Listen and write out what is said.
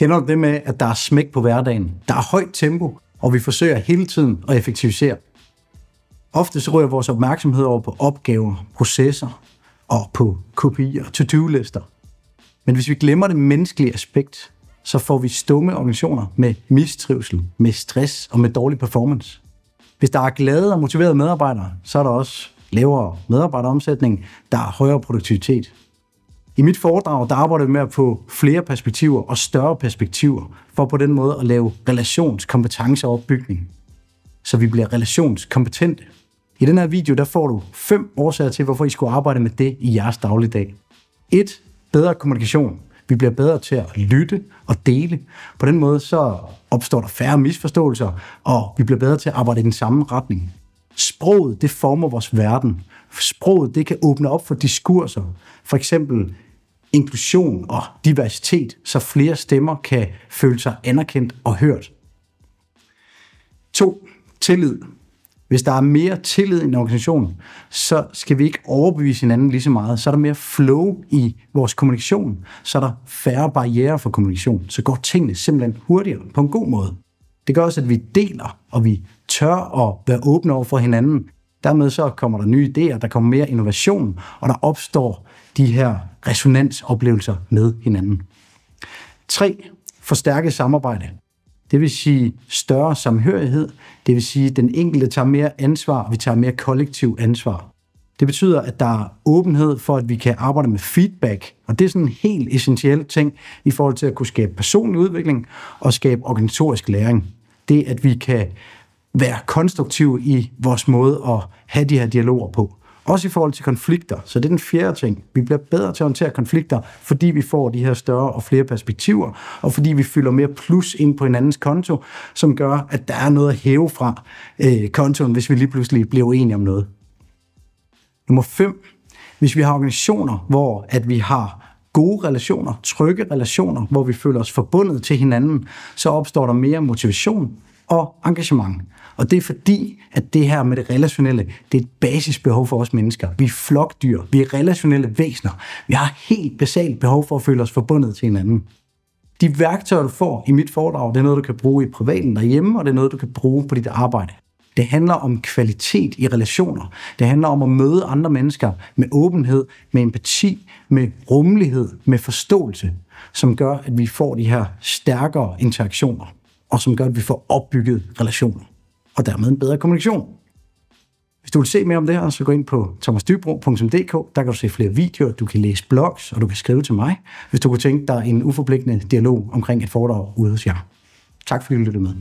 Kender du det med, at der er smæk på hverdagen? Der er højt tempo, og vi forsøger hele tiden at effektivisere. Ofte så ryger vores opmærksomhed over på opgaver, processer og på kopier, to-do-lister. Men hvis vi glemmer det menneskelige aspekt, så får vi stumme organisationer med mistrivsel, med stress og med dårlig performance. Hvis der er glade og motiverede medarbejdere, så er der også lavere medarbejderomsætning, der er højere produktivitet. I mit foredrag der arbejder vi med at få flere perspektiver og større perspektiver, for på den måde at lave relationskompetenceopbygning, så vi bliver relationskompetente. I den her video der får du 5 årsager til, hvorfor I skulle arbejde med det i jeres dagligdag. 1. Bedre kommunikation. Vi bliver bedre til at lytte og dele. På den måde så opstår der færre misforståelser, og vi bliver bedre til at arbejde i den samme retning. Sproget, det former vores verden. Sproget, det kan åbne op for diskurser. For eksempel inklusion og diversitet, så flere stemmer kan føle sig anerkendt og hørt. 2. Tillid. Hvis der er mere tillid i en organisation, så skal vi ikke overbevise hinanden lige så meget. Så er der mere flow i vores kommunikation. Så er der færre barrierer for kommunikation. Så går tingene simpelthen hurtigere på en god måde. Det gør også, at vi deler, og vi tør at være åbne over for hinanden. Dermed så kommer der nye idéer, der kommer mere innovation, og der opstår de her resonansoplevelser med hinanden. 3. Forstærket samarbejde. Det vil sige større samhørighed. Det vil sige, at den enkelte tager mere ansvar, og vi tager mere kollektiv ansvar. Det betyder, at der er åbenhed for, at vi kan arbejde med feedback. Og det er sådan en helt essentiel ting i forhold til at kunne skabe personlig udvikling og skabe organisatorisk læring. Det, at vi kan være konstruktive i vores måde at have de her dialoger på. Også i forhold til konflikter. Så det er den 4. ting. Vi bliver bedre til at håndtere konflikter, fordi vi får de her større og flere perspektiver, og fordi vi fylder mere plus ind på hinandens konto, som gør, at der er noget at hæve fra kontoen, hvis vi lige pludselig bliver uenige om noget. Nummer 5. Hvis vi har organisationer, hvor at vi har gode relationer, trygge relationer, hvor vi føler os forbundet til hinanden, så opstår der mere motivation og engagement. Og det er fordi, at det her med det relationelle, det er et basisbehov for os mennesker. Vi er flokdyr, vi er relationelle væsener. Vi har helt basalt behov for at føle os forbundet til hinanden. De værktøjer, du får i mit foredrag, det er noget, du kan bruge i privaten derhjemme, og det er noget, du kan bruge på dit arbejde. Det handler om kvalitet i relationer. Det handler om at møde andre mennesker med åbenhed, med empati, med rummelighed, med forståelse, som gør, at vi får de her stærkere interaktioner, og som gør, at vi får opbygget relationer, og dermed en bedre kommunikation. Hvis du vil se mere om det her, så gå ind på thomasdybro.dk. Der kan du se flere videoer, du kan læse blogs, og du kan skrive til mig, hvis du kunne tænke dig en uforpligtende dialog omkring et foredrag ude hos jer. Tak fordi du lyttede med.